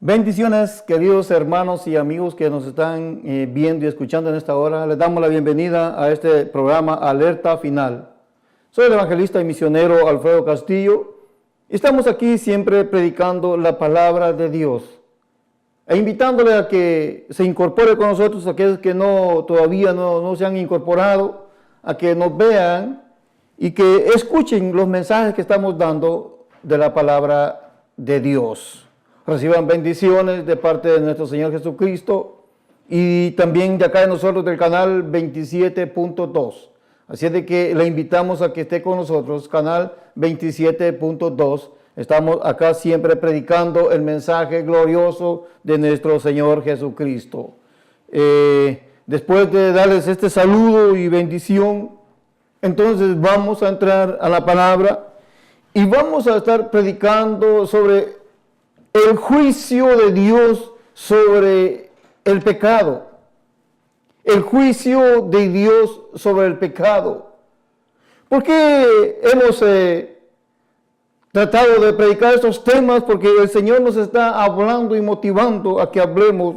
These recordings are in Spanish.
Bendiciones, queridos hermanos y amigos que nos están viendo y escuchando en esta hora. Les damos la bienvenida a este programa Alerta Final. Soy el evangelista y misionero Alfredo Castillo. Estamos aquí siempre predicando la palabra de Dios e invitándole a que se incorpore con nosotros aquellos que todavía no se han incorporado, a que nos vean y que escuchen los mensajes que estamos dando de la palabra de Dios. Reciban bendiciones de parte de nuestro Señor Jesucristo y también de acá de nosotros del canal 27.2. Así es de que le invitamos a que esté con nosotros, canal 27.2. Estamos acá siempre predicando el mensaje glorioso de nuestro Señor Jesucristo. Después de darles este saludo y bendición, entonces vamos a entrar a la palabra y vamos a estar predicando sobre el juicio de Dios sobre el pecado. El juicio de Dios sobre el pecado. ¿Por qué hemos tratado de predicar estos temas? Porque el Señor nos está hablando y motivando a que hablemos.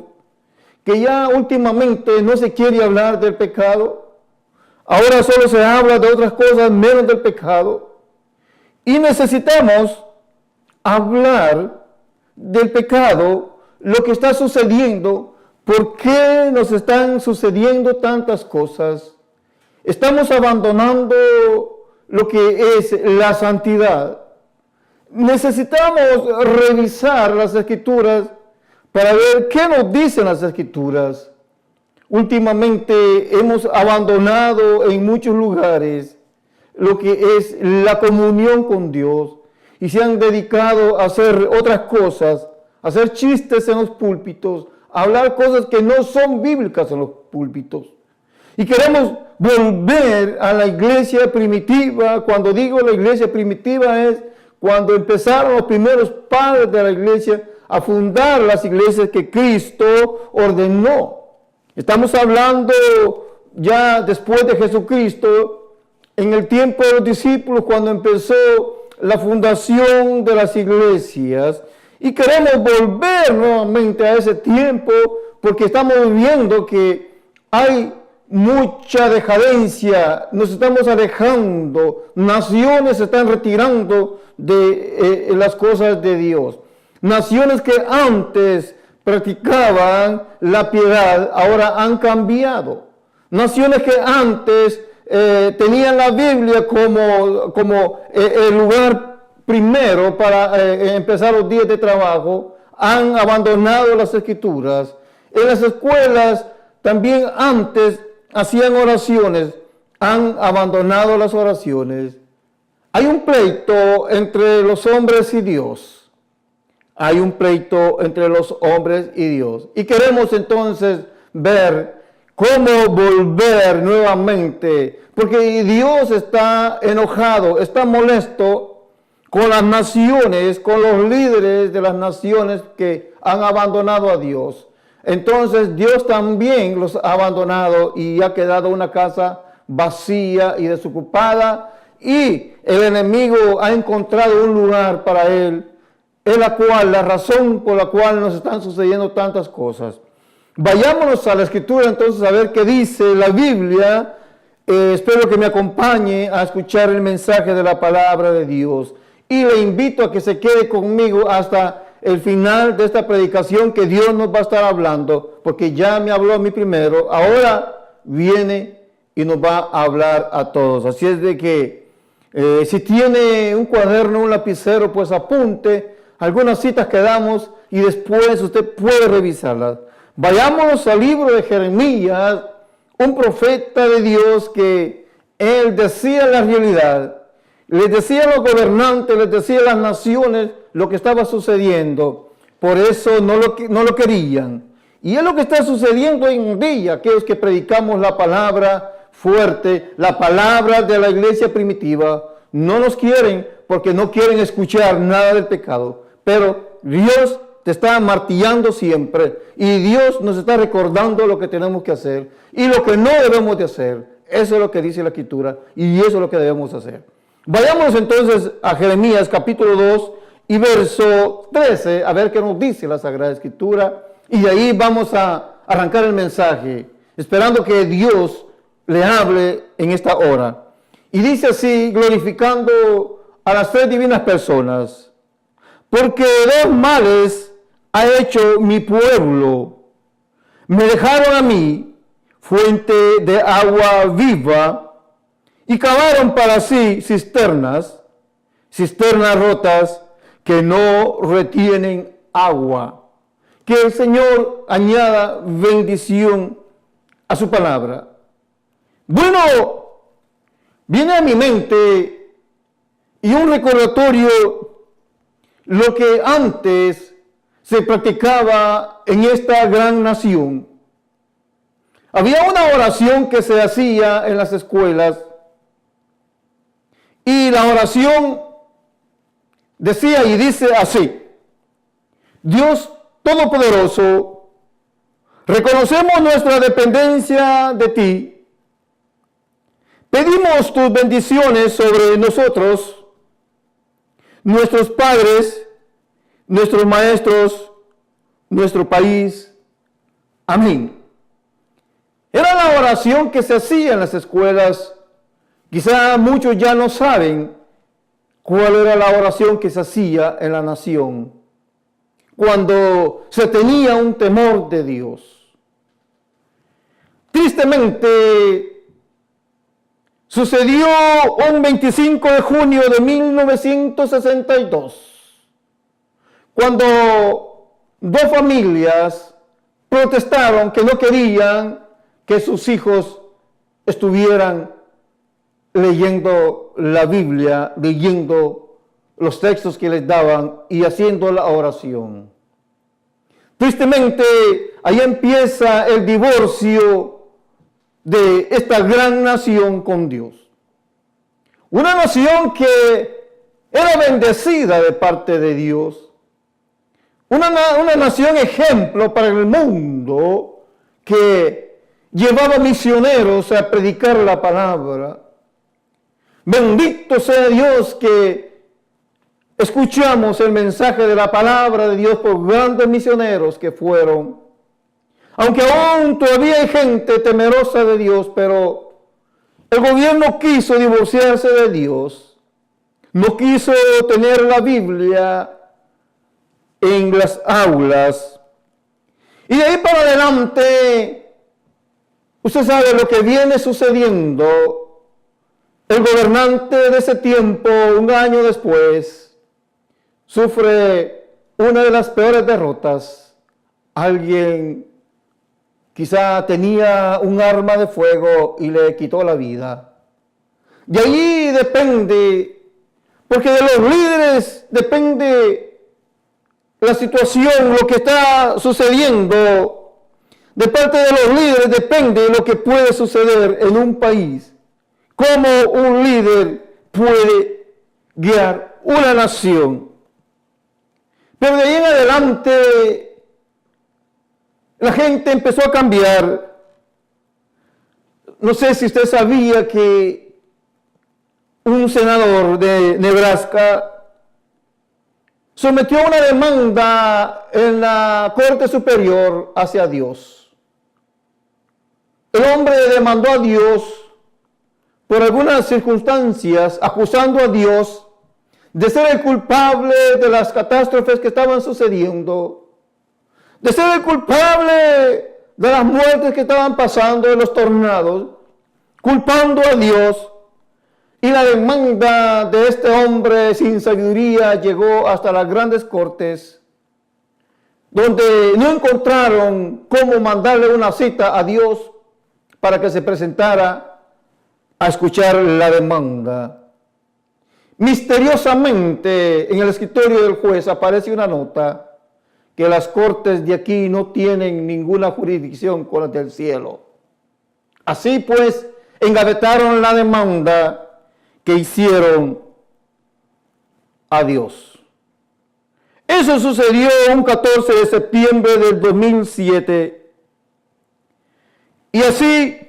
Que ya últimamente no se quiere hablar del pecado. Ahora solo se habla de otras cosas menos del pecado. Y necesitamos hablar del pecado, lo que está sucediendo, por qué nos están sucediendo tantas cosas. Estamos abandonando lo que es la santidad. Necesitamos revisar las Escrituras para ver qué nos dicen las Escrituras. Últimamente hemos abandonado en muchos lugares lo que es la comunión con Dios. Y se han dedicado a hacer otras cosas, a hacer chistes en los púlpitos, a hablar cosas que no son bíblicas en los púlpitos. Y queremos volver a la iglesia primitiva. Cuando digo la iglesia primitiva es cuando empezaron los primeros padres de la iglesia a fundar las iglesias que Cristo ordenó. Estamos hablando ya después de Jesucristo, en el tiempo de los discípulos, cuando empezó la fundación de las iglesias, y queremos volver nuevamente a ese tiempo porque estamos viendo que hay mucha decadencia, nos estamos alejando, naciones se están retirando de las cosas de Dios. Naciones que antes practicaban la piedad ahora han cambiado. Naciones que antes tenían la Biblia como el lugar primero para empezar los días de trabajo, han abandonado las Escrituras. En las escuelas también antes hacían oraciones, han abandonado las oraciones. Hay un pleito entre los hombres y Dios. Hay un pleito entre los hombres y Dios. Y queremos entonces ver cómo volver nuevamente, porque Dios está enojado, está molesto con las naciones, con los líderes de las naciones que han abandonado a Dios. Entonces Dios también los ha abandonado y ha quedado una casa vacía y desocupada, y el enemigo ha encontrado un lugar para él, en la razón por la cual nos están sucediendo tantas cosas. Vayámonos a la Escritura entonces a ver qué dice la Biblia. Espero que me acompañe a escuchar el mensaje de la palabra de Dios. Y le invito a que se quede conmigo hasta el final de esta predicación que Dios nos va a estar hablando. Porque ya me habló a mí primero, ahora viene y nos va a hablar a todos. Así es de que si tiene un cuaderno, un lapicero, pues apunte algunas citas que damos y después usted puede revisarlas. Vayámonos al libro de Jeremías, un profeta de Dios que él decía la realidad. Les decía a los gobernantes, les decía a las naciones lo que estaba sucediendo. Por eso no lo querían. Y es lo que está sucediendo hoy en día, aquellos que predicamos la palabra fuerte, la palabra de la iglesia primitiva. No nos quieren porque no quieren escuchar nada del pecado. Pero Dios te está martillando siempre y Dios nos está recordando lo que tenemos que hacer y lo que no debemos de hacer. Eso es lo que dice la Escritura y eso es lo que debemos hacer. Vayamos entonces a Jeremías capítulo 2 y verso 13, a ver qué nos dice la Sagrada Escritura. Y de ahí vamos a arrancar el mensaje, esperando que Dios le hable en esta hora. Y dice así, glorificando a las tres divinas personas: porque dos males ha hecho mi pueblo. Me dejaron a mí fuente de agua viva y cavaron para sí cisternas rotas que no retienen agua. Que el Señor añada bendición a su palabra. Bueno, viene a mi mente y un recordatorio lo que antes se practicaba en esta gran nación. Había una oración que se hacía en las escuelas y la oración decía y dice así: Dios Todopoderoso, reconocemos nuestra dependencia de ti. Pedimos tus bendiciones sobre nosotros, nuestros padres, nuestros maestros, nuestro país. Amén. Era la oración que se hacía en las escuelas. Quizá muchos ya no saben cuál era la oración que se hacía en la nación cuando se tenía un temor de Dios. Tristemente, sucedió un 25 de junio de 1962, cuando dos familias protestaron que no querían que sus hijos estuvieran leyendo la Biblia, leyendo los textos que les daban y haciendo la oración. Tristemente, ahí empieza el divorcio de esta gran nación con Dios. Una nación que era bendecida de parte de Dios. Una nación ejemplo para el mundo que llevaba misioneros a predicar la palabra. Bendito sea Dios que escuchamos el mensaje de la palabra de Dios por grandes misioneros que fueron. Aunque aún todavía hay gente temerosa de Dios, pero el gobierno quiso divorciarse de Dios. No quiso tener la Biblia en las aulas. Y de ahí para adelante, usted sabe lo que viene sucediendo. El gobernante de ese tiempo, un año después, sufre una de las peores derrotas. Alguien quizá tenía un arma de fuego y le quitó la vida. Y allí depende, porque de los líderes depende la situación, lo que está sucediendo. De parte de los líderes depende lo que puede suceder en un país. Cómo un líder puede guiar una nación. Pero de ahí en adelante, la gente empezó a cambiar. No sé si usted sabía que un senador de Nebraska sometió una demanda en la Corte Superior hacia Dios. El hombre demandó a Dios por algunas circunstancias, acusando a Dios de ser el culpable de las catástrofes que estaban sucediendo, de ser el culpable de las muertes que estaban pasando, de los tornados, culpando a Dios. Y la demanda de este hombre sin sabiduría llegó hasta las grandes cortes, donde no encontraron cómo mandarle una cita a Dios para que se presentara a escuchar la demanda. Misteriosamente, en el escritorio del juez aparece una nota que las cortes de aquí no tienen ninguna jurisdicción con las del cielo. Así pues, engavetaron la demanda que hicieron a Dios. Eso sucedió un 14 de septiembre del 2007. Y así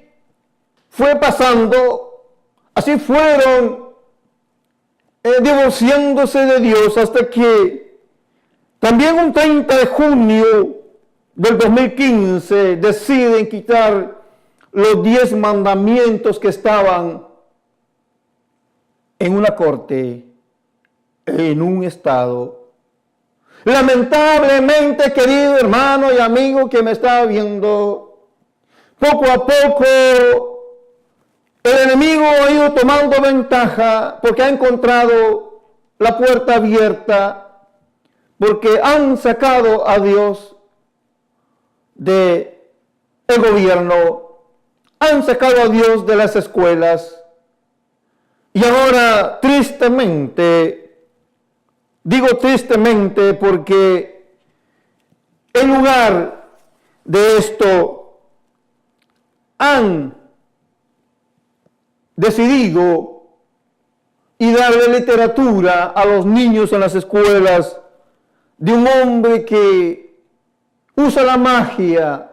fue pasando, así fueron divorciándose de Dios hasta que también un 30 de junio del 2015 deciden quitar los 10 mandamientos que estaban en una corte, en un estado. Lamentablemente, querido hermano y amigo que me está viendo, poco a poco el enemigo ha ido tomando ventaja porque ha encontrado la puerta abierta, porque han sacado a Dios del gobierno, han sacado a Dios de las escuelas. Y ahora, tristemente, digo tristemente porque en lugar de esto han decidido y darle literatura a los niños en las escuelas de un hombre que usa la magia,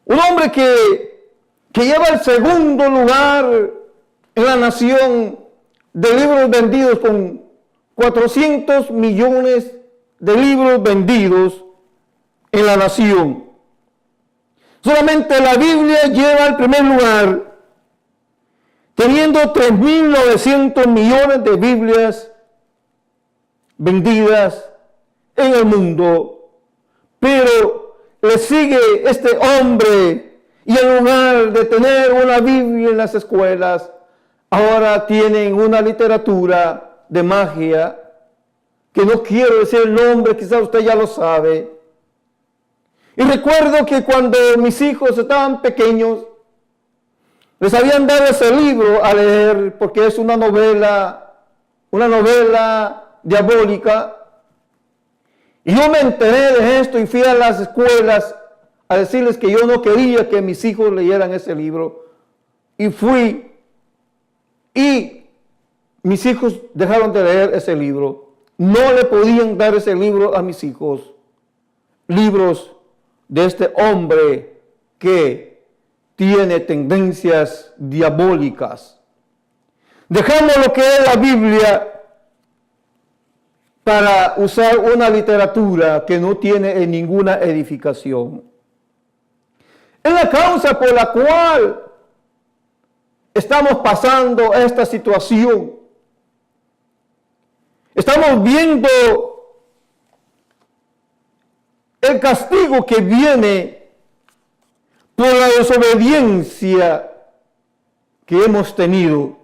un hombre que lleva el segundo lugar en la nación de libros vendidos, con 400 millones de libros vendidos en la nación. Solamente la Biblia lleva el primer lugar, teniendo 3.900 millones de Biblias vendidas en el mundo. Pero le sigue este hombre y en lugar de tener una Biblia en las escuelas, ahora tienen una literatura de magia, que no quiero decir el nombre, quizás usted ya lo sabe. Y recuerdo que cuando mis hijos estaban pequeños, les habían dado ese libro a leer, porque es una novela diabólica. Y yo me enteré de esto y fui a las escuelas a decirles que yo no quería que mis hijos leyeran ese libro. Y fui, y mis hijos dejaron de leer ese libro. No le podían dar ese libro a mis hijos. Libros de este hombre que tiene tendencias diabólicas. Dejamos lo que es la Biblia para usar una literatura que no tiene ninguna edificación. Es la causa por la cual estamos pasando esta situación. Estamos viendo el castigo que viene por la desobediencia que hemos tenido.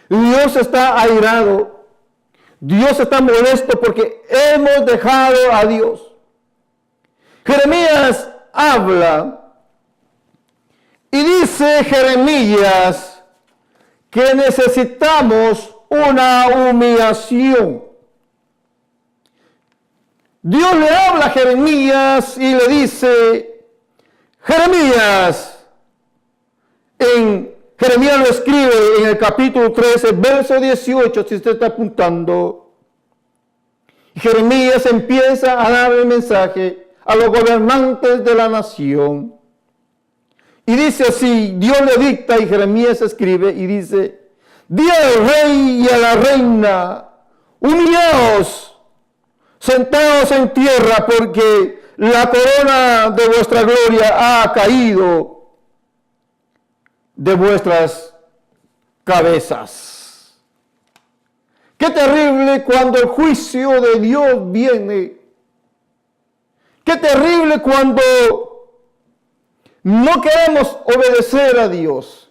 Dios está airado. Dios está molesto porque hemos dejado a Dios. Jeremías habla y dice Jeremías que necesitamos una humillación. Dios le habla a Jeremías y le dice, Jeremías, Jeremías lo escribe en el capítulo 13, verso 18, si usted está apuntando. Jeremías empieza a dar el mensaje a los gobernantes de la nación. Y dice así, Dios le dicta y Jeremías escribe y dice, di al rey y a la reina, humillaos, sentaos en tierra, porque la corona de vuestra gloria ha caído de vuestras cabezas. Qué terrible cuando el juicio de Dios viene. Qué terrible cuando no queremos obedecer a Dios.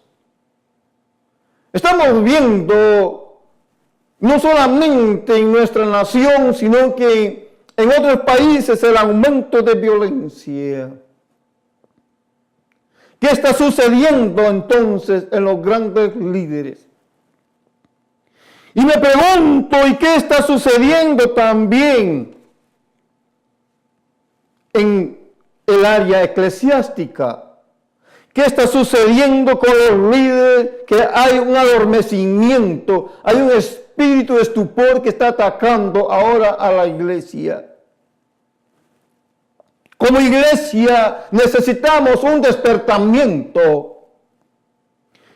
Estamos viendo no solamente en nuestra nación, sino que en otros países el aumento de violencia. ¿Qué está sucediendo entonces en los grandes líderes? Y me pregunto, ¿y qué está sucediendo también en el área eclesiástica? ¿Qué está sucediendo con los líderes? Que hay un adormecimiento, hay un espíritu de estupor que está atacando ahora a la iglesia. Como iglesia necesitamos un despertamiento.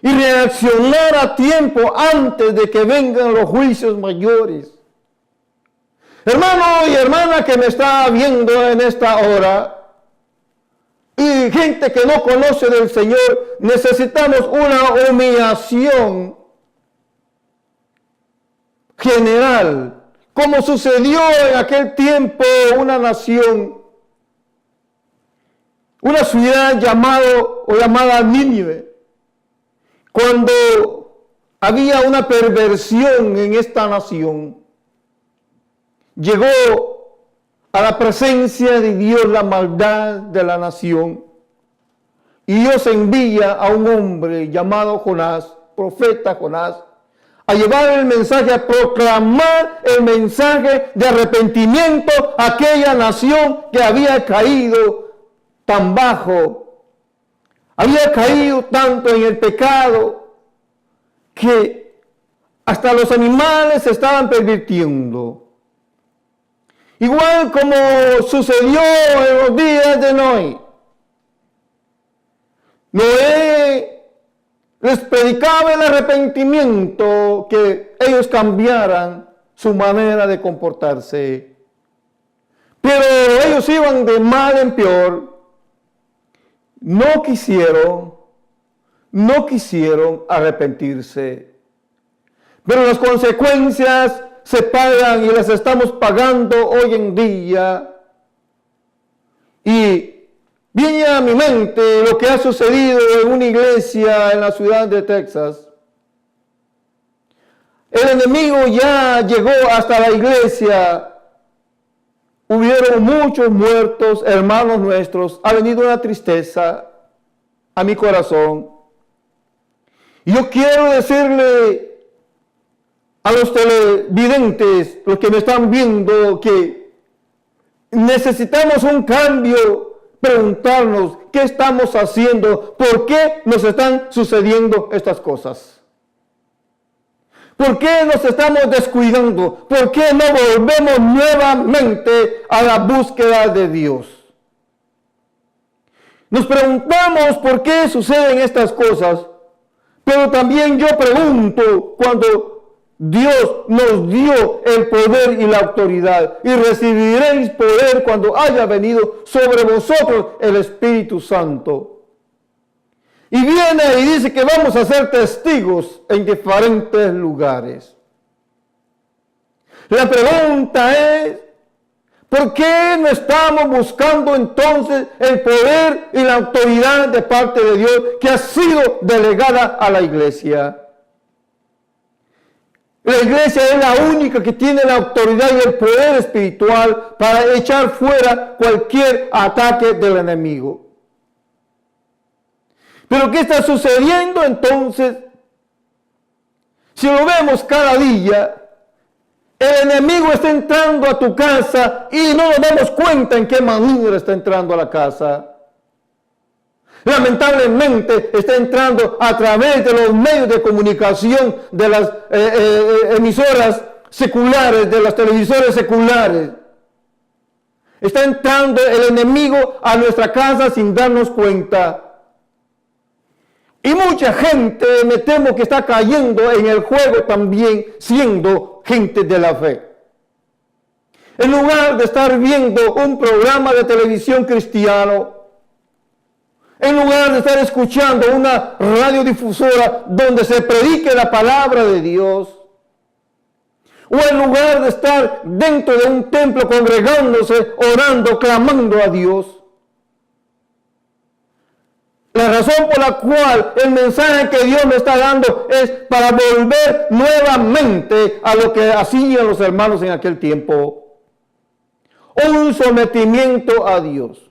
y reaccionar a tiempo antes de que vengan los juicios mayores. Hermano y hermana que me está viendo en esta hora, y gente que no conoce del Señor, necesitamos una humillación general, como sucedió en aquel tiempo una nación, una ciudad llamada Nínive, cuando había una perversión en esta nación. Llegó a la presencia de Dios la maldad de la nación. Y Dios envía a un hombre llamado Jonás, profeta Jonás, a llevar el mensaje, a proclamar el mensaje de arrepentimiento a aquella nación que había caído tan bajo, había caído tanto en el pecado que hasta los animales se estaban pervirtiendo. Igual como sucedió en los días de Noé. Noé les predicaba el arrepentimiento, que ellos cambiaran su manera de comportarse. Pero ellos iban de mal en peor. No quisieron arrepentirse. Pero las consecuencias se pagan y las estamos pagando hoy en día. Y viene a mi mente lo que ha sucedido en una iglesia en la ciudad de Texas. El enemigo ya llegó hasta la iglesia. Hubieron muchos muertos, hermanos nuestros. Ha venido una tristeza a mi corazón. Y yo quiero decirle a los televidentes, los que me están viendo, que necesitamos un cambio, preguntarnos qué estamos haciendo, por qué nos están sucediendo estas cosas. ¿Por qué nos estamos descuidando? ¿Por qué no volvemos nuevamente a la búsqueda de Dios? Nos preguntamos por qué suceden estas cosas, pero también yo pregunto, cuando Dios nos dio el poder y la autoridad, y recibiréis poder cuando haya venido sobre vosotros el Espíritu Santo. Y viene y dice que vamos a ser testigos en diferentes lugares. La pregunta es, ¿por qué no estamos buscando entonces el poder y la autoridad de parte de Dios que ha sido delegada a la iglesia? La iglesia es la única que tiene la autoridad y el poder espiritual para echar fuera cualquier ataque del enemigo. Pero ¿qué está sucediendo entonces? Si lo vemos cada día, el enemigo está entrando a tu casa y no nos damos cuenta en qué manera está entrando a la casa. Lamentablemente está entrando a través de los medios de comunicación, de las emisoras seculares, de las televisores seculares. Está entrando el enemigo a nuestra casa sin darnos cuenta. Y mucha gente, me temo que está cayendo en el juego también, siendo gente de la fe. En lugar de estar viendo un programa de televisión cristiano, en lugar de estar escuchando una radiodifusora donde se predique la palabra de Dios, o en lugar de estar dentro de un templo congregándose, orando, clamando a Dios. La razón por la cual el mensaje que Dios me está dando es para volver nuevamente a lo que hacían los hermanos en aquel tiempo. Un sometimiento a Dios.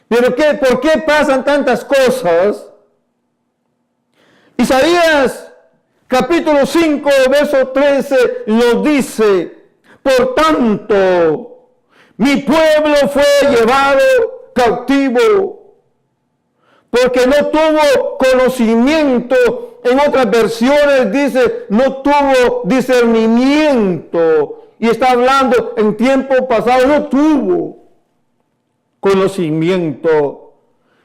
Pero ¿por qué pasan tantas cosas? Isaías capítulo 5, verso 13 nos dice: por tanto, mi pueblo fue llevado cautivo, porque no tuvo conocimiento. En otras versiones dice, no tuvo discernimiento. Y está hablando en tiempo pasado, no tuvo conocimiento.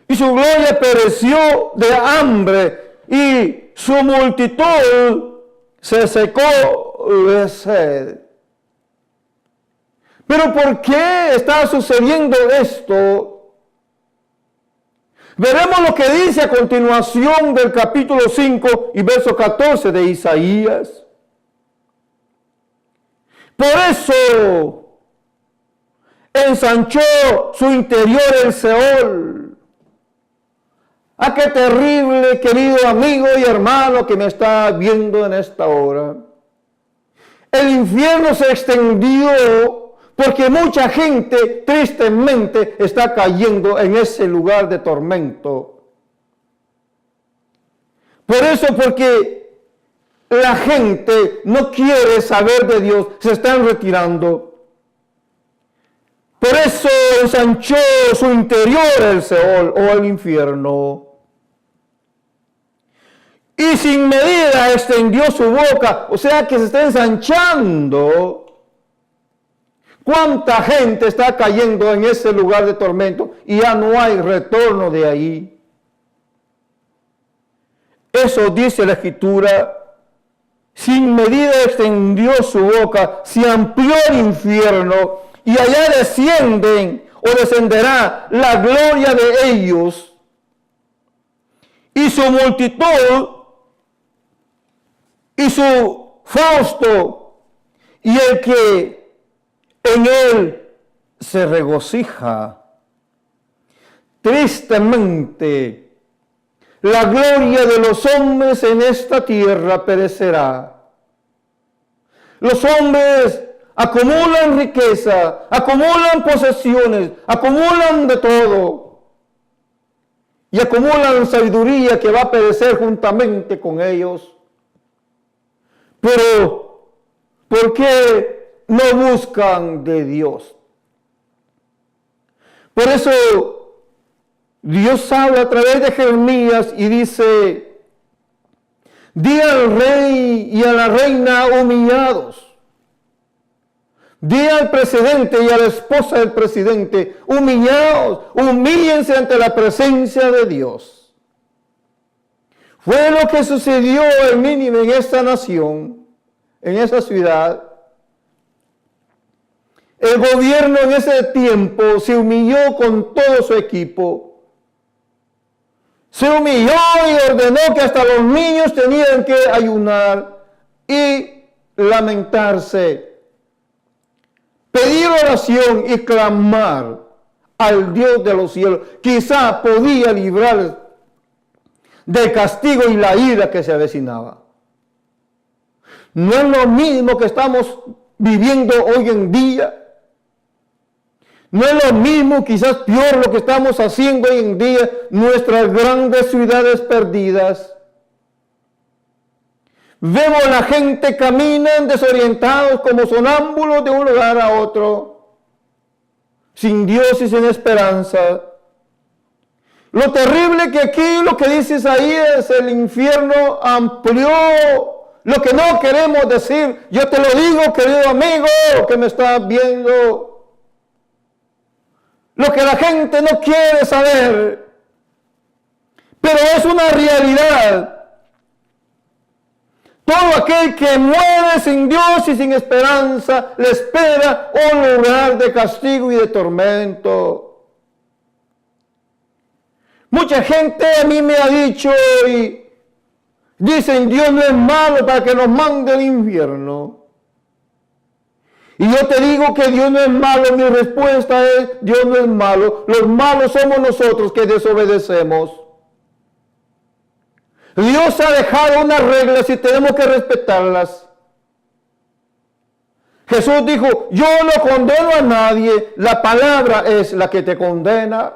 y su gloria pereció de hambre, y su multitud se secó de sed. Pero ¿por qué está sucediendo esto? Veremos lo que dice a continuación del capítulo 5 y verso 14 de Isaías. Por eso ensanchó su interior el Seol. ¡Ah, qué terrible, querido amigo y hermano que me está viendo en esta hora! El infierno se extendió porque mucha gente tristemente está cayendo en ese lugar de tormento. Por eso, porque la gente no quiere saber de Dios, se están retirando. Por eso ensanchó su interior el Seol o el infierno. Y sin medida extendió su boca, o sea que se está ensanchando. ¿Cuánta gente está cayendo en ese lugar de tormento y ya no hay retorno de ahí? Eso dice la Escritura. Sin medida extendió su boca, se amplió el infierno y allá descienden o descenderá la gloria de ellos. Y su multitud y su fausto y el que en él se regocija. Tristemente, la gloria de los hombres en esta tierra perecerá. Los hombres acumulan riqueza, acumulan posesiones, acumulan de todo. Y acumulan sabiduría que va a perecer juntamente con ellos. Pero, ¿por qué no buscan de Dios? Por eso, Dios habla a través de Jeremías y dice: di al rey y a la reina humillados. Di al presidente y a la esposa del presidente: humillados, humíllense ante la presencia de Dios. Fue lo que sucedió en Nínive, en esta nación, en esa ciudad. El gobierno en ese tiempo se humilló con todo su equipo. Se humilló y ordenó que hasta los niños tenían que ayunar y lamentarse, pedir oración y clamar al Dios de los cielos. Quizá podía librar del castigo y la ira que se avecinaba. No es lo mismo que estamos viviendo hoy en día. No es lo mismo, quizás peor lo que estamos haciendo hoy en día, nuestras grandes ciudades perdidas. Vemos a la gente caminan desorientados como sonámbulos de un lugar a otro, sin Dios y sin esperanza. Lo terrible que aquí lo que dice Isaías, el infierno amplió lo que no queremos decir. Yo te lo digo, querido amigo que me estás viendo. Lo que la gente no quiere saber, pero es una realidad. Todo aquel que muere sin Dios y sin esperanza le espera un lugar de castigo y de tormento. Mucha gente a mí me ha dicho y dicen: Dios no es malo para que nos mande al infierno. Y yo te digo que Dios no es malo. Mi respuesta es: Dios no es malo. Los malos somos nosotros que desobedecemos. Dios ha dejado unas reglas y tenemos que respetarlas. Jesús dijo: yo no condeno a nadie, la palabra es la que te condena.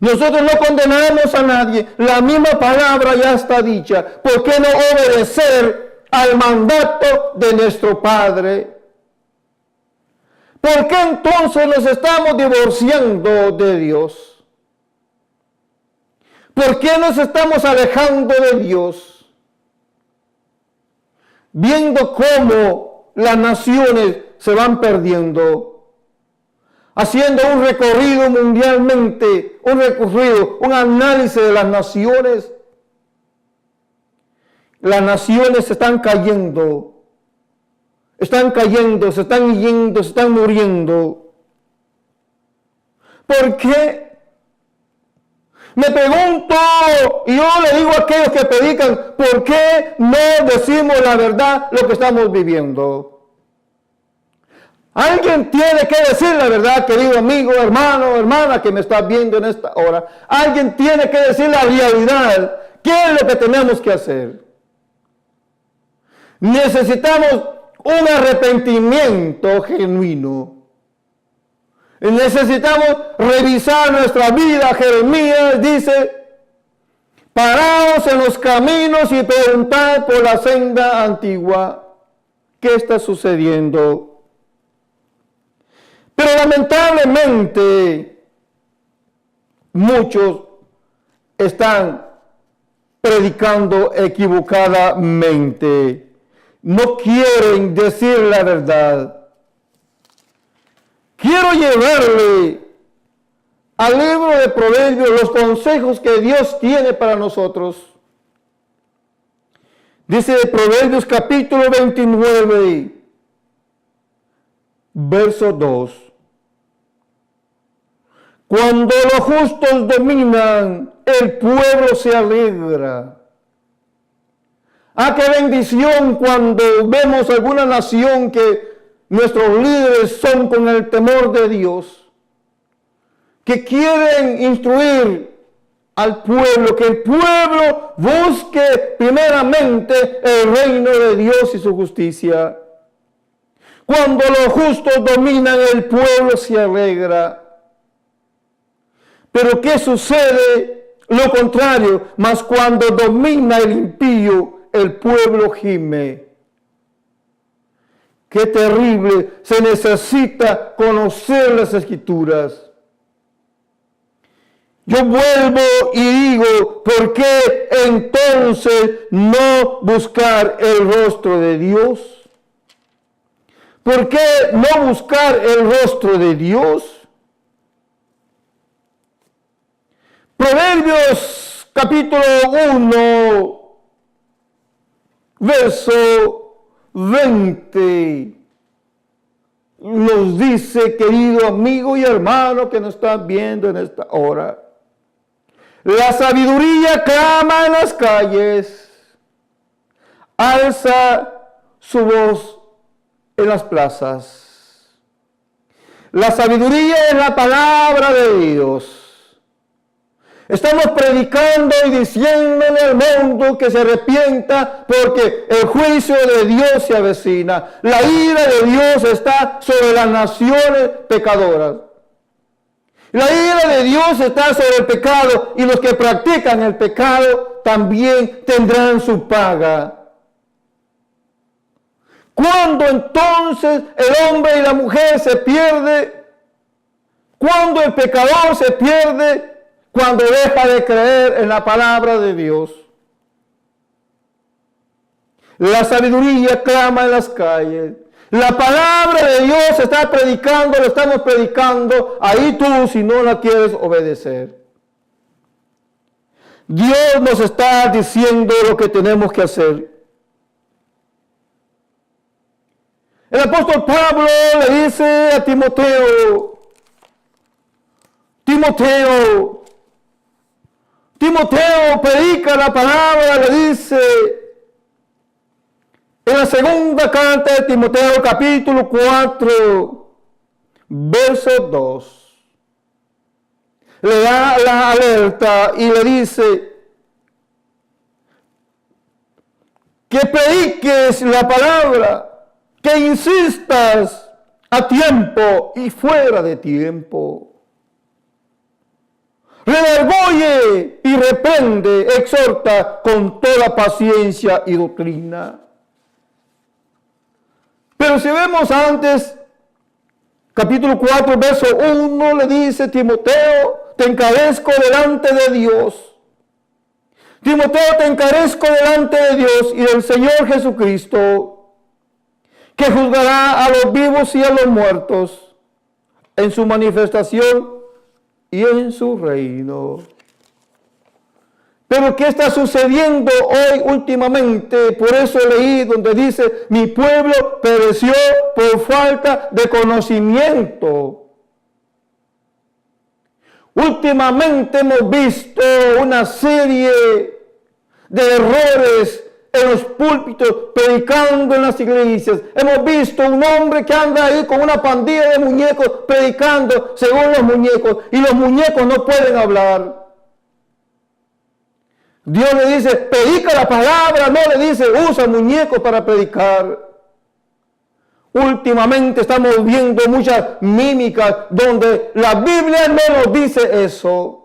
Nosotros no condenamos a nadie, la misma palabra ya está dicha. ¿Por qué no obedecer al mandato de nuestro Padre? ¿Por qué entonces nos estamos divorciando de Dios? ¿Por qué nos estamos alejando de Dios? Viendo cómo las naciones se van perdiendo. haciendo un recorrido mundialmente, un análisis de las naciones. Las naciones están cayendo, se están yendo, se están muriendo. ¿Por qué? Me pregunto, y yo le digo a aquellos que predican, ¿por qué no decimos la verdad lo que estamos viviendo? Alguien tiene que decir la verdad, querido amigo, hermano, hermana que me está viendo en esta hora. Alguien tiene que decir la realidad. ¿Qué es lo que tenemos que hacer? Necesitamos un arrepentimiento genuino. Necesitamos revisar nuestra vida. Jeremías dice, paraos en los caminos y preguntad por la senda antigua. ¿Qué está sucediendo? Pero lamentablemente muchos están predicando equivocadamente. No quieren decir la verdad. Quiero llevarle al libro de Proverbios los consejos que Dios tiene para nosotros. Dice Proverbios capítulo 29, verso 2. Cuando los justos dominan, el pueblo se alegra. Ah, qué bendición cuando vemos alguna nación que nuestros líderes son con el temor de Dios, que quieren instruir al pueblo, que el pueblo busque primeramente el reino de Dios y su justicia. Cuando los justos dominan, el pueblo se alegra. Pero ¿qué sucede? Lo contrario, mas cuando domina el impío, el pueblo gime. Qué terrible, se necesita conocer las Escrituras. Yo vuelvo y digo, ¿por qué entonces no buscar el rostro de Dios? ¿Por qué no buscar el rostro de Dios? Proverbios capítulo 1, verso 20 nos dice, querido amigo y hermano que nos está viendo en esta hora, la sabiduría clama en las calles, alza su voz en las plazas. La sabiduría es la palabra de Dios. Estamos predicando y diciéndole al mundo que se arrepienta porque el juicio de Dios se avecina. La ira de Dios está sobre las naciones pecadoras. La ira de Dios está sobre el pecado y los que practican el pecado también tendrán su paga. ¿Cuándo entonces el hombre y la mujer se pierde? ¿Cuándo el pecador se pierde? Cuando deja de creer en la palabra de Dios. La sabiduría clama en las calles. La palabra de Dios se está predicando, lo estamos predicando. Ahí tú, si no la quieres obedecer. Dios nos está diciendo lo que tenemos que hacer. El apóstol Pablo le dice a Timoteo, predica la palabra, le dice en la segunda carta de Timoteo, capítulo 4, verso 2. Le da la alerta y le dice que prediques la palabra, que insistas a tiempo y fuera de tiempo. Redarguye y reprende, exhorta con toda paciencia y doctrina. Pero si vemos antes, capítulo 4, verso 1, le dice Timoteo, te encarezco delante de Dios. Timoteo, te encarezco delante de Dios y del Señor Jesucristo, que juzgará a los vivos y a los muertos en su manifestación y en su reino. Pero ¿qué está sucediendo hoy últimamente? Por eso leí donde dice, mi pueblo pereció por falta de conocimiento. Últimamente hemos visto una serie de errores en los púlpitos, predicando en las iglesias. Hemos visto un hombre que anda ahí con una pandilla de muñecos, predicando según los muñecos, y los muñecos no pueden hablar. Dios le dice, predica la palabra, no le dice, usa muñecos para predicar. Últimamente estamos viendo muchas mímicas donde la Biblia no nos dice eso.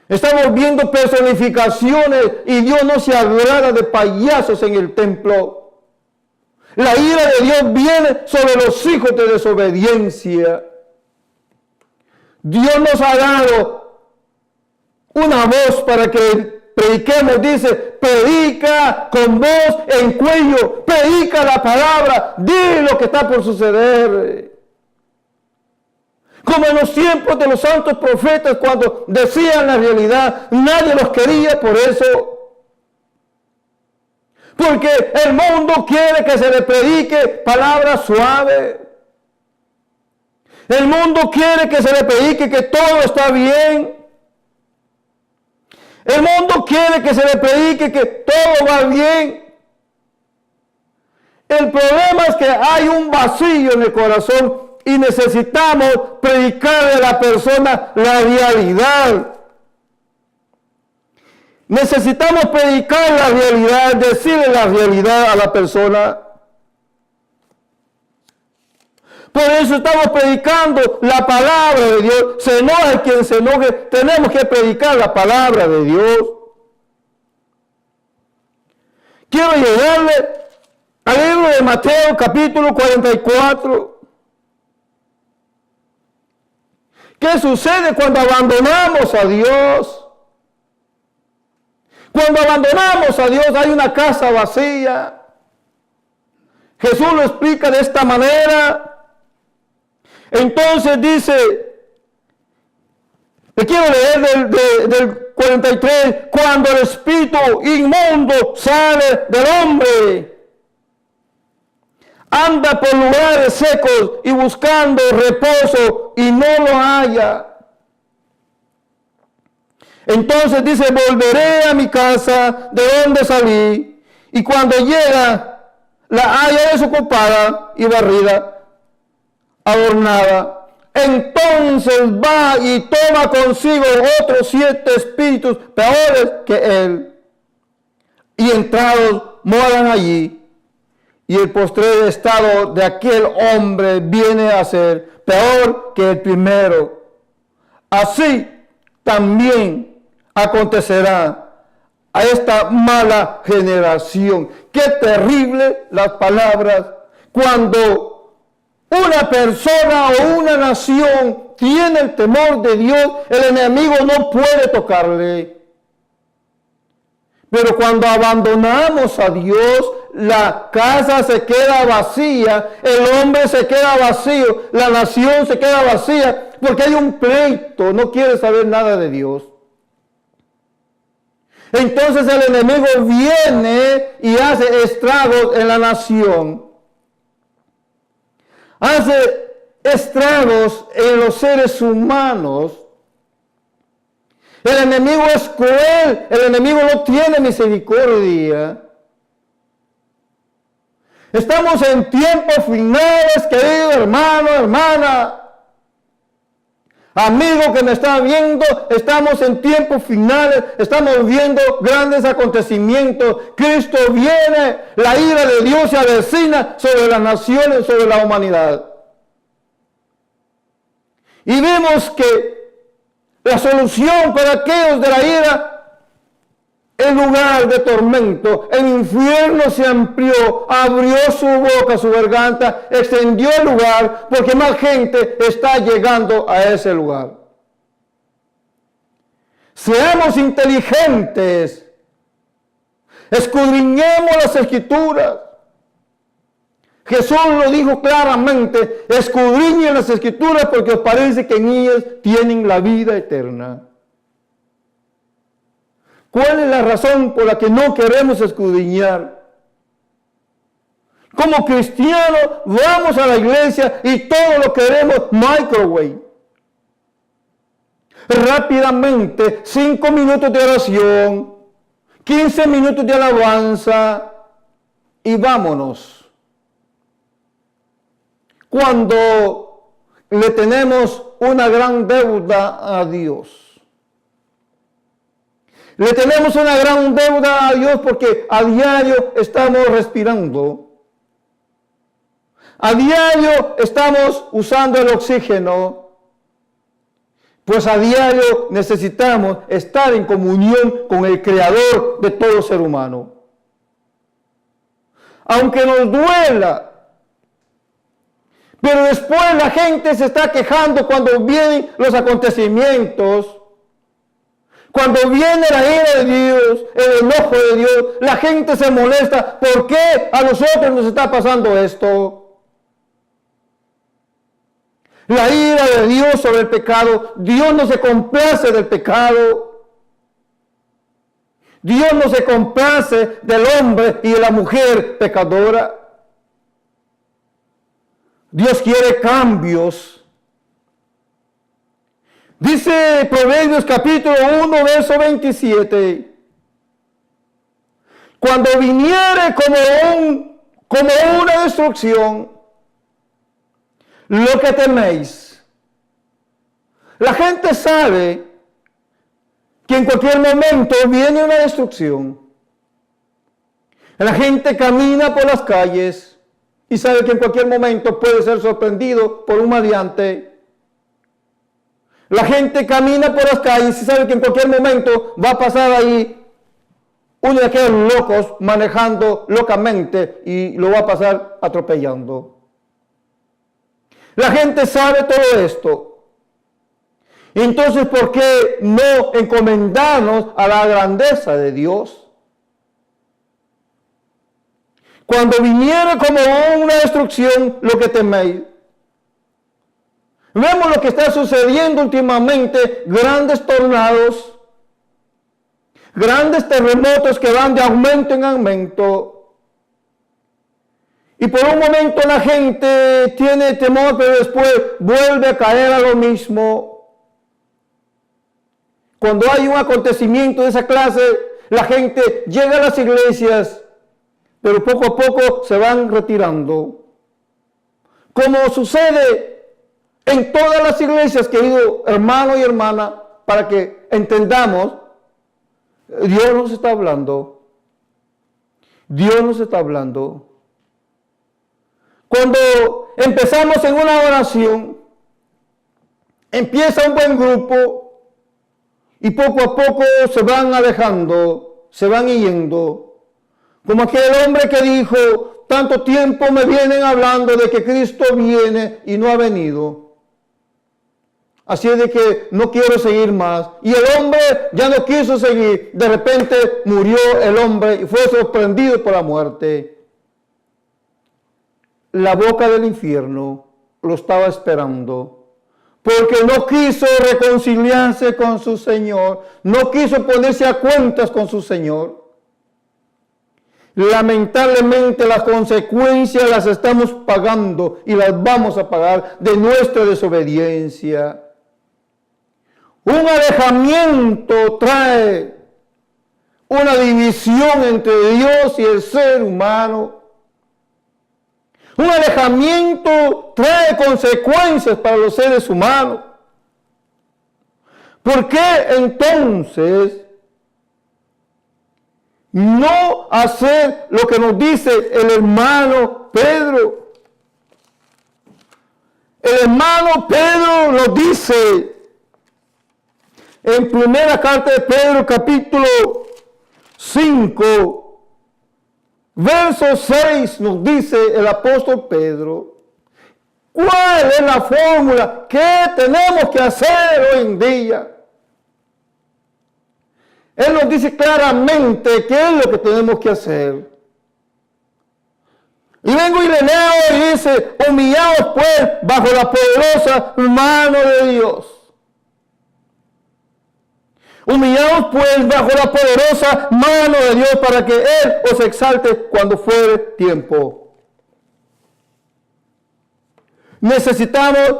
Estamos viendo personificaciones y Dios no se agrada de payasos en el templo. La ira de Dios viene sobre los hijos de desobediencia. Dios nos ha dado una voz para que prediquemos, dice, predica con voz en cuello, predica la palabra, di lo que está por suceder. Como en los tiempos de los santos profetas, cuando decían la realidad, nadie los quería por eso. Porque el mundo quiere que se le predique palabras suaves. El mundo quiere que se le predique que todo está bien. El mundo quiere que se le predique que todo va bien. El problema es que hay un vacío en el corazón y necesitamos predicarle a la persona la realidad. Necesitamos predicar la realidad, decirle la realidad a la persona. Por eso estamos predicando la palabra de Dios. Se enoje quien se enoje, tenemos que predicar la palabra de Dios. Quiero llegarle al libro de Mateo, capítulo 44. ¿Qué sucede cuando abandonamos a Dios? Cuando abandonamos a Dios hay una casa vacía. Jesús lo explica de esta manera. Entonces dice, le quiero leer del 43, cuando el espíritu inmundo sale del hombre, anda por lugares secos y buscando reposo y no lo halla. Entonces dice, volveré a mi casa de donde salí, y cuando llega la haya desocupada y barrida, adornada. Entonces va y toma consigo otros 7 espíritus peores que él, y entrados moran allí. Y el postrer estado de aquel hombre viene a ser peor que el primero. Así también acontecerá a esta mala generación. Qué terrible las palabras cuando una persona o una nación tiene el temor de Dios, el enemigo no puede tocarle. Pero cuando abandonamos a Dios, la casa se queda vacía, el hombre se queda vacío, la nación se queda vacía, porque hay un pleito, no quiere saber nada de Dios. Entonces el enemigo viene y hace estragos en la nación. Hace estragos en los seres humanos. El enemigo es cruel, el enemigo no tiene misericordia. Estamos en tiempos finales, querido hermano, hermana. Amigo que me está viendo, estamos en tiempos finales, estamos viendo grandes acontecimientos. Cristo viene, la ira de Dios se avecina sobre las naciones, sobre la humanidad. Y vemos que la solución para aquellos de la ira, el lugar de tormento, el infierno se amplió, abrió su boca, su garganta, extendió el lugar, porque más gente está llegando a ese lugar. Seamos inteligentes, escudriñemos las Escrituras. Jesús lo dijo claramente: escudriñen las Escrituras porque os parece que en ellas tienen la vida eterna. ¿Cuál es la razón por la que no queremos escudriñar? Como cristianos vamos a la iglesia y todo lo queremos microwave. Rápidamente, 5 minutos de oración, 15 minutos de alabanza y vámonos. Cuando le tenemos una gran deuda a Dios. Le tenemos una gran deuda a Dios porque a diario estamos respirando. A diario estamos usando el oxígeno. Pues a diario necesitamos estar en comunión con el Creador de todo ser humano. Aunque nos duela. Pero después la gente se está quejando cuando vienen los acontecimientos. Cuando viene la ira de Dios, el enojo de Dios, la gente se molesta. ¿Por qué a nosotros nos está pasando esto? La ira de Dios sobre el pecado. Dios no se complace del pecado. Dios no se complace del hombre y de la mujer pecadora. Dios quiere cambios. Dice Proverbios capítulo 1, verso 27. Cuando viniere como una destrucción, lo que teméis. La gente sabe que en cualquier momento viene una destrucción. La gente camina por las calles y sabe que en cualquier momento puede ser sorprendido por un maleante. La gente camina por las calles y sabe que en cualquier momento va a pasar ahí uno de aquellos locos manejando locamente y lo va a pasar atropellando. La gente sabe todo esto. Entonces, ¿por qué no encomendarnos a la grandeza de Dios? Cuando viniera como una destrucción, lo que teméis. Vemos lo que está sucediendo últimamente, grandes tornados, grandes terremotos que van de aumento en aumento. Y por un momento la gente tiene temor, pero después vuelve a caer a lo mismo. Cuando hay un acontecimiento de esa clase, la gente llega a las iglesias, pero poco a poco se van retirando. Como sucede en todas las iglesias, querido hermano y hermana, para que entendamos, Dios nos está hablando. Dios nos está hablando. Cuando empezamos en una oración, empieza un buen grupo y poco a poco se van alejando, se van yendo. Como aquel hombre que dijo: tanto tiempo me vienen hablando de que Cristo viene y no ha venido. Así es de que no quiero seguir más. Y el hombre ya no quiso seguir. De repente murió el hombre y fue sorprendido por la muerte. La boca del infierno lo estaba esperando, porque no quiso reconciliarse con su Señor, no quiso ponerse a cuentas con su Señor. Lamentablemente las consecuencias las estamos pagando y las vamos a pagar de nuestra desobediencia. Un alejamiento trae una división entre Dios y el ser humano. Un alejamiento trae consecuencias para los seres humanos. ¿Por qué entonces no hacer lo que nos dice el hermano Pedro? El hermano Pedro nos dice en primera carta de Pedro, capítulo 5, verso 6, nos dice el apóstol Pedro, ¿cuál es la fórmula que tenemos que hacer hoy en día? Él nos dice claramente qué es lo que tenemos que hacer. Y vengo y le leo dice, humillaos pues bajo la poderosa mano de Dios. Humillaos pues bajo la poderosa mano de Dios para que Él os exalte cuando fuere tiempo. Necesitamos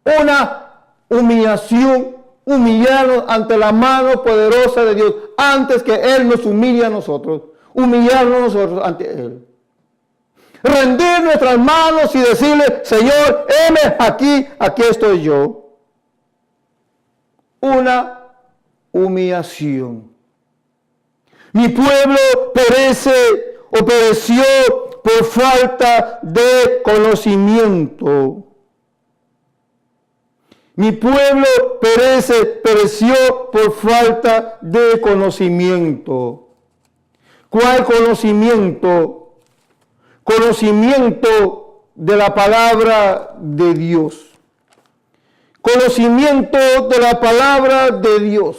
una humillación, humillarnos ante la mano poderosa de Dios antes que Él nos humille a nosotros, humillarnos nosotros ante Él. Rendir nuestras manos y decirle, Señor, heme aquí, aquí estoy yo. Una humillación. Mi pueblo pereció por falta de conocimiento. Mi pueblo pereció por falta de conocimiento. ¿Cuál conocimiento? Conocimiento de la palabra de Dios. Conocimiento de la palabra de Dios.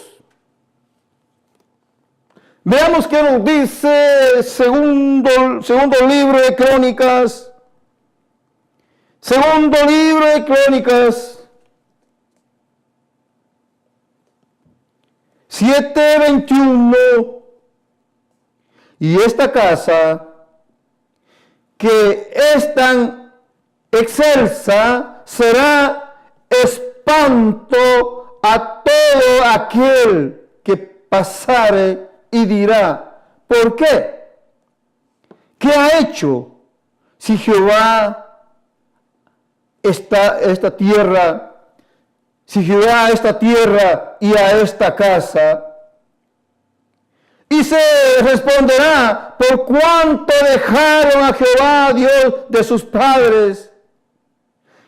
Veamos qué nos dice segundo libro de Crónicas. Segundo libro de Crónicas. 7:21. Y esta casa, que es tan excelsa, será espanto a todo aquel que pasare y dirá, ¿por qué? ¿Qué ha hecho? Si Jehová esta tierra y a esta casa. Y se responderá, por cuánto dejaron a Jehová, Dios de sus padres,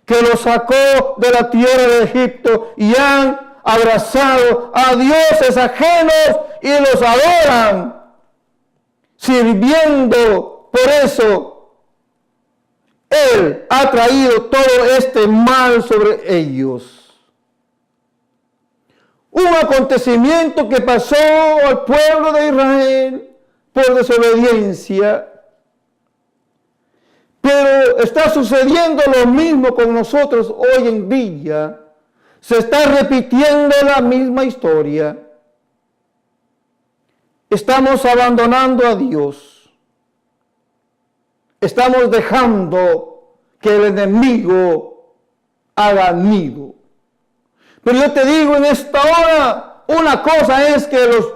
que los sacó de la tierra de Egipto, y han abrazado a dioses ajenos y los adoran, sirviendo. Por eso Él ha traído todo este mal sobre ellos. Un acontecimiento que pasó al pueblo de Israel por desobediencia. Pero está sucediendo lo mismo con nosotros hoy en día. Se está repitiendo la misma historia. Estamos abandonando a Dios. Estamos dejando que el enemigo haga nido. Pero yo te digo en esta hora, una cosa es que los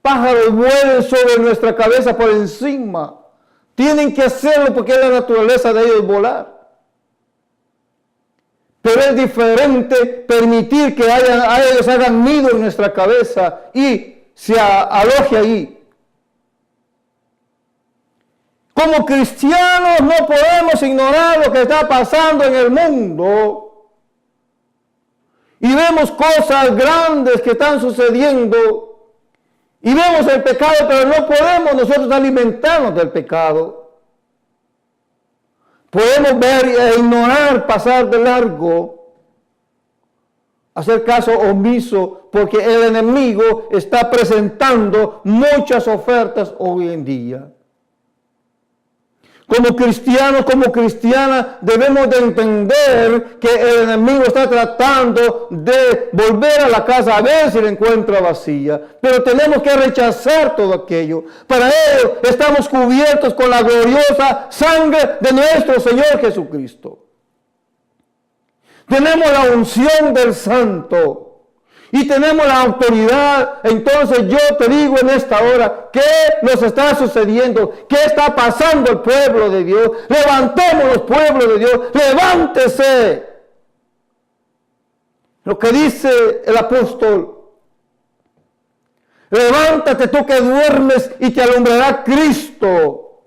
pájaros vuelen sobre nuestra cabeza por encima. Tienen que hacerlo porque es la naturaleza de ellos volar. Pero es diferente permitir que ellos hagan nido en nuestra cabeza y se aloje ahí. Como cristianos no podemos ignorar lo que está pasando en el mundo. Y vemos cosas grandes que están sucediendo. Y vemos el pecado, pero no podemos nosotros alimentarnos del pecado. Podemos ver e ignorar, pasar de largo, hacer caso omiso, porque el enemigo está presentando muchas ofertas hoy en día. Como cristianos, como cristianas, debemos de entender que el enemigo está tratando de volver a la casa a ver si la encuentra vacía. Pero tenemos que rechazar todo aquello. Para ello estamos cubiertos con la gloriosa sangre de nuestro Señor Jesucristo. Tenemos la unción del Santo. Y tenemos la autoridad. Entonces yo te digo en esta hora, ¿qué nos está sucediendo? ¿Qué está pasando el pueblo de Dios? Levantemos los pueblos de Dios. Levántese. Lo que dice el apóstol. Levántate tú que duermes y te alumbrará Cristo.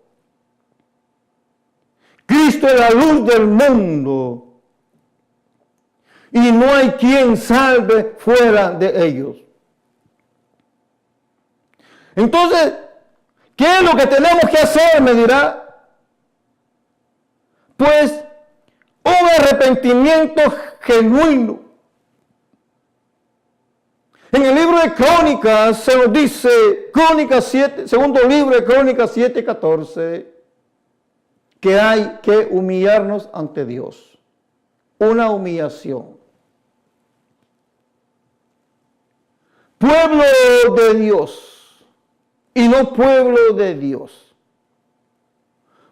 Cristo es la luz del mundo. Y no hay quien salve fuera de ellos. Entonces, ¿qué es lo que tenemos que hacer? Me dirá. Pues un arrepentimiento genuino. En el libro de Crónicas se nos dice, Crónicas 7, segundo libro de Crónicas 7:14, que hay que humillarnos ante Dios. Una humillación. Pueblo de Dios y no pueblo de Dios.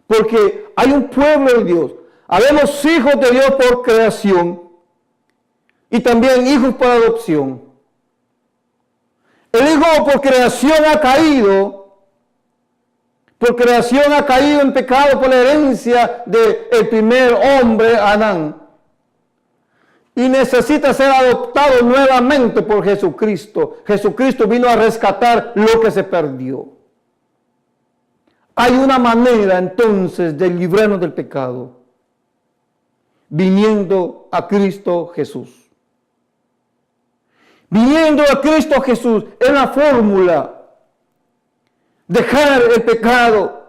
Porque hay un pueblo de Dios. Habemos hijos de Dios por creación y también hijos por adopción. El hijo por creación ha caído en pecado por la herencia del primer hombre, Adán. Y necesita ser adoptado nuevamente por Jesucristo. Jesucristo vino a rescatar lo que se perdió. Hay una manera entonces de librarnos del pecado, viniendo a Cristo Jesús. Viniendo a Cristo Jesús es la fórmula. Dejar el pecado.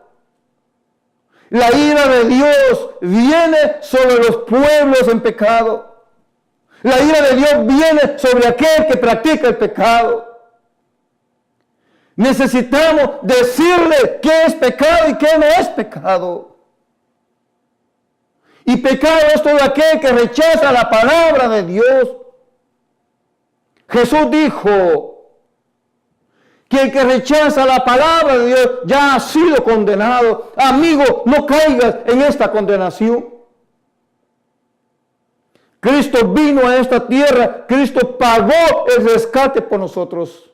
La ira de Dios viene sobre los pueblos en pecado. La ira de Dios viene sobre aquel que practica el pecado. Necesitamos decirle qué es pecado y qué no es pecado. Y pecado es todo aquel que rechaza la palabra de Dios. Jesús dijo que el que rechaza la palabra de Dios ya ha sido condenado. Amigo, no caigas en esta condenación. Cristo vino a esta tierra, Cristo pagó el rescate por nosotros.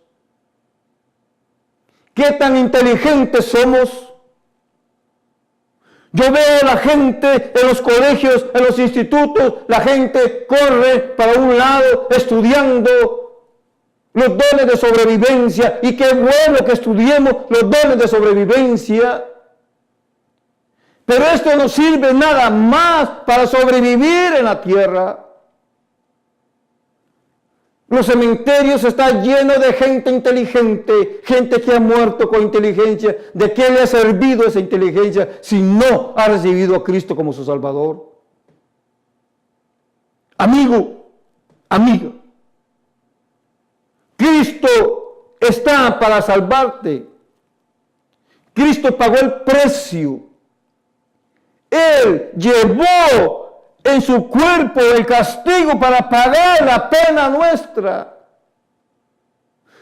¿Qué tan inteligentes somos? Yo veo a la gente en los colegios, en los institutos, la gente corre para un lado estudiando los dones de sobrevivencia, y qué bueno que estudiemos los dones de sobrevivencia. Pero esto no sirve nada más para sobrevivir en la tierra. Los cementerios están llenos de gente inteligente, gente que ha muerto con inteligencia. ¿De qué le ha servido esa inteligencia si no ha recibido a Cristo como su Salvador? Amigo, amiga, Cristo está para salvarte. Cristo pagó el precio. Él llevó en su cuerpo el castigo para pagar la pena nuestra.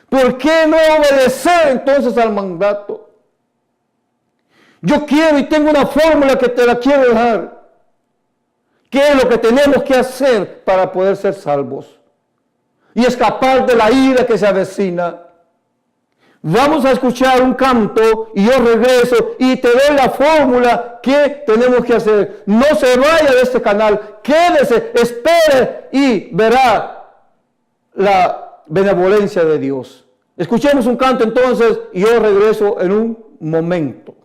¿Por qué no obedecer entonces al mandato? Yo quiero y tengo una fórmula que te la quiero dar. ¿Qué es lo que tenemos que hacer para poder ser salvos y escapar de la ira que se avecina? Vamos a escuchar un canto y yo regreso y te doy la fórmula que tenemos que hacer. No se vaya de este canal, quédese, espere y verá la benevolencia de Dios. Escuchemos un canto entonces y yo regreso en un momento.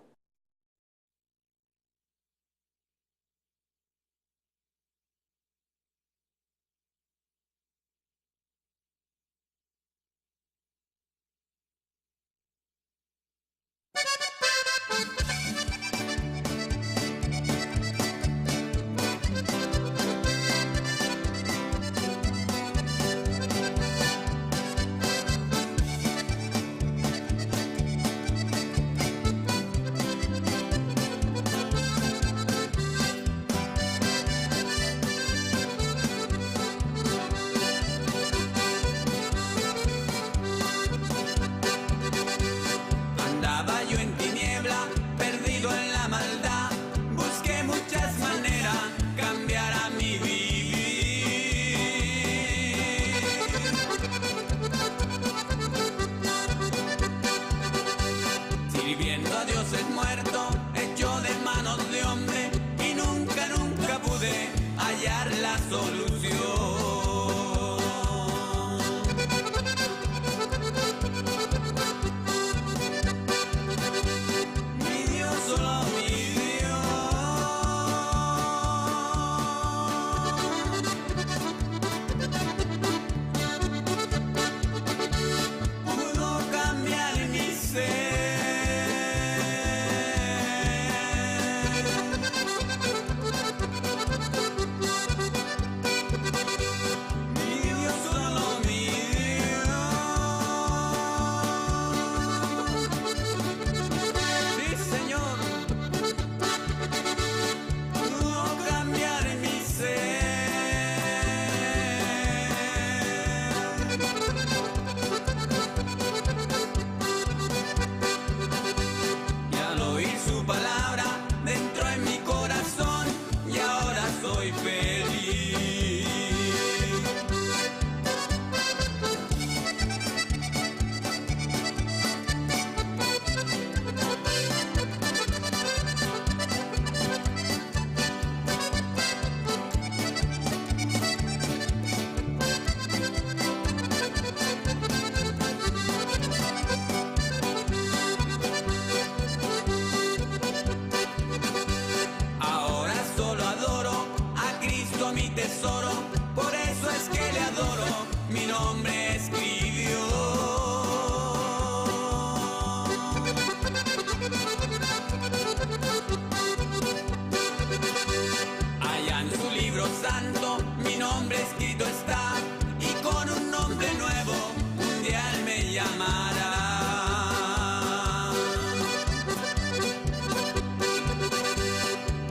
nombre escrito está, y con un nombre nuevo un día Él me llamará.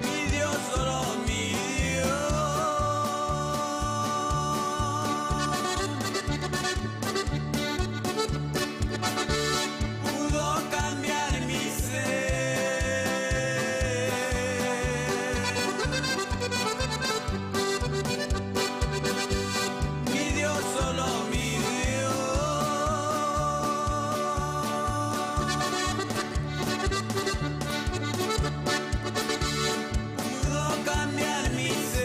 Mi Dios, solo mi Dios, pudo cambiar mi ser. Mi Dios, solo mi Dios, pudo cambiar mi ser.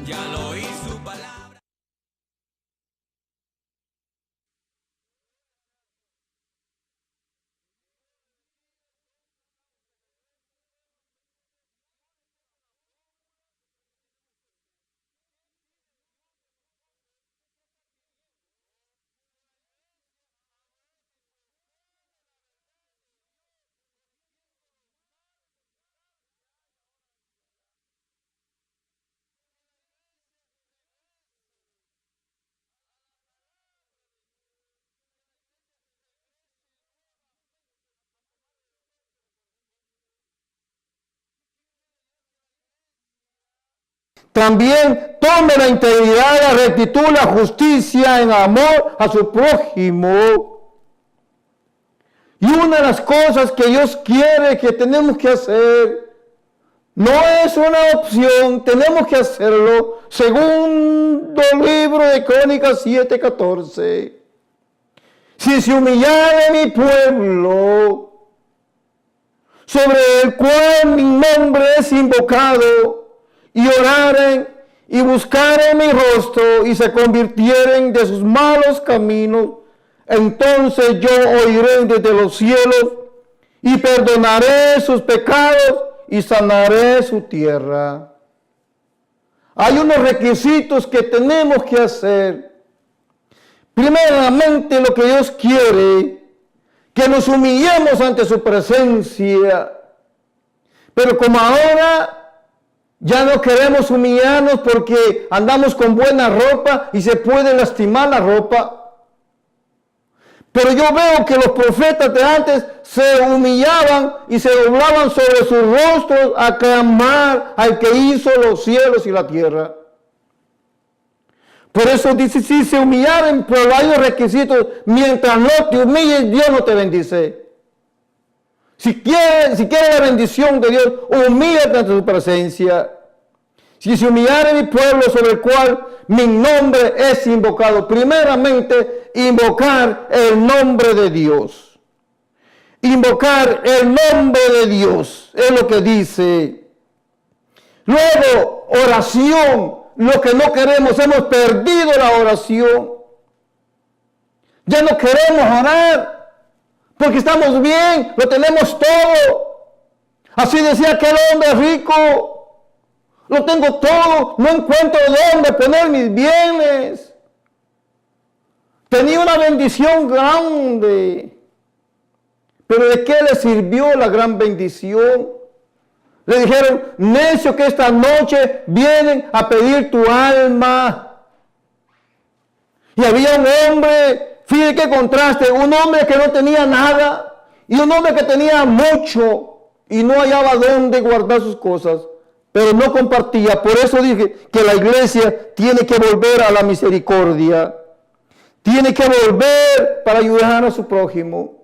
Ya lo oí su palabra. También tome la integridad, la rectitud, la justicia en amor a su prójimo. Y una de las cosas que Dios quiere que tenemos que hacer, no es una opción, tenemos que hacerlo. Segundo libro de Crónicas 7:14. Si se humillare mi pueblo, sobre el cual mi nombre es invocado, y oraren y buscaren mi rostro y se convirtieren de sus malos caminos, entonces yo oiré desde los cielos y perdonaré sus pecados y sanaré su tierra. Hay unos requisitos que tenemos que hacer. Primeramente, lo que Dios quiere, que nos humillemos ante su presencia. Pero como ahora ya no queremos humillarnos porque andamos con buena ropa y se puede lastimar la ropa. Pero yo veo que los profetas de antes se humillaban y se doblaban sobre sus rostros a clamar al que hizo los cielos y la tierra. Por eso dice, si se humillaren, pero hay requisitos, mientras no te humilles, Dios no te bendice. Si quieres la bendición de Dios, humíllate ante su presencia. Si se humillare mi pueblo sobre el cual mi nombre es invocado. Primeramente, invocar el nombre de Dios. Invocar el nombre de Dios es lo que dice. Luego, oración. Lo que no queremos, hemos perdido la oración. Ya no queremos orar. Porque estamos bien, lo tenemos todo. Así decía aquel hombre rico. Lo tengo todo, no encuentro dónde poner mis bienes. Tenía una bendición grande. Pero ¿de qué le sirvió la gran bendición? Le dijeron, necio, que esta noche vienen a pedir tu alma. Y había un hombre, fíjate qué contraste, un hombre que no tenía nada y un hombre que tenía mucho y no hallaba dónde guardar sus cosas, pero no compartía. Por eso dije que la iglesia tiene que volver a la misericordia, tiene que volver para ayudar a su prójimo.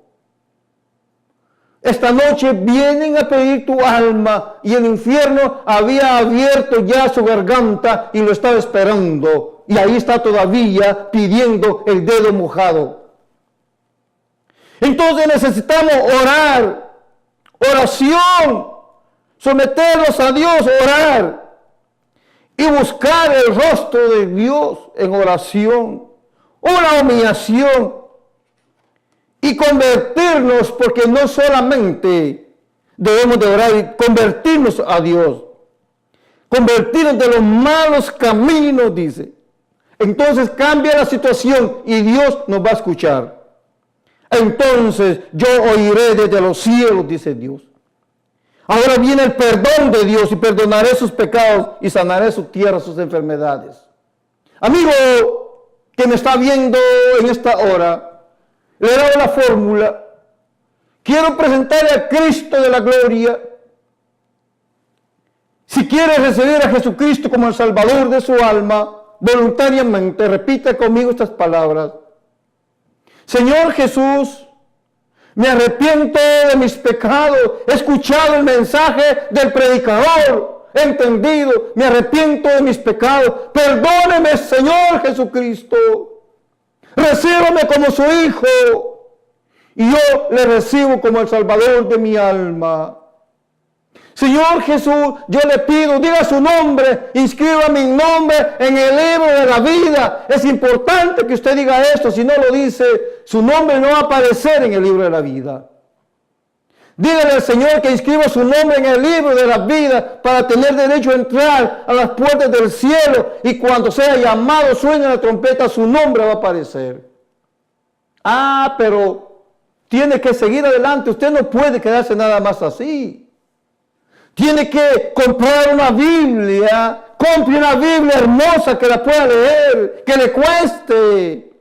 Esta noche vienen a pedir tu alma y el infierno había abierto ya su garganta y lo estaba esperando. Y ahí está todavía pidiendo el dedo mojado. Entonces necesitamos orar, oración, someternos a Dios, orar y buscar el rostro de Dios en oración, una humillación. Y convertirnos, porque no solamente debemos de orar y convertirnos a Dios. Convertirnos de los malos caminos, dice. Entonces cambia la situación y Dios nos va a escuchar. Entonces yo oiré desde los cielos, dice Dios. Ahora viene el perdón de Dios y perdonaré sus pecados y sanaré su tierra, sus enfermedades. Amigo que me está viendo en esta hora, le he dado la fórmula. Quiero presentarle a Cristo de la gloria. Si quiere recibir a Jesucristo como el Salvador de su alma, voluntariamente, repita conmigo estas palabras. Señor Jesús, me arrepiento de mis pecados. He escuchado el mensaje del predicador. He entendido. Me arrepiento de mis pecados. Perdóneme, Señor Jesucristo. Recíbame como su Hijo. Y yo le recibo como el Salvador de mi alma. Señor Jesús, yo le pido, diga su nombre, inscriba mi nombre en el libro de la vida. Es importante que usted diga esto, si no lo dice, su nombre no va a aparecer en el libro de la vida. Dígale al Señor que inscriba su nombre en el libro de la vida para tener derecho a entrar a las puertas del cielo, y cuando sea llamado, suene la trompeta, su nombre va a aparecer. Ah, pero tiene que seguir adelante, usted no puede quedarse nada más así. Tiene que comprar una Biblia. Compre una Biblia hermosa que la pueda leer, que le cueste.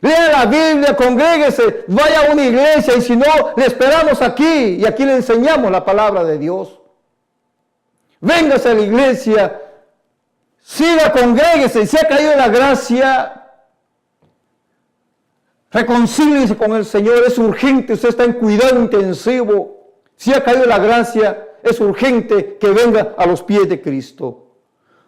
Lea la Biblia, congréguese, vaya a una iglesia, y si no, le esperamos aquí y aquí le enseñamos la palabra de Dios. Véngase a la iglesia, siga, congréguese, y si ha caído en la gracia, reconcíliese con el Señor. Es urgente, usted está en cuidado intensivo. Si ha caído la gracia, es urgente que venga a los pies de Cristo.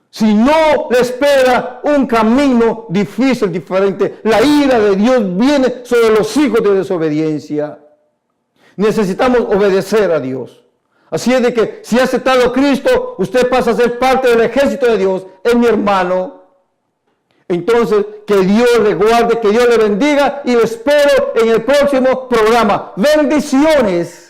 Si no, le espera un camino difícil, diferente. La ira de Dios viene sobre los hijos de desobediencia. Necesitamos obedecer a Dios. Así es de que si ha aceptado a Cristo, usted pasa a ser parte del ejército de Dios. Es mi hermano. Entonces, que Dios le guarde, que Dios le bendiga, y lo espero en el próximo programa. Bendiciones.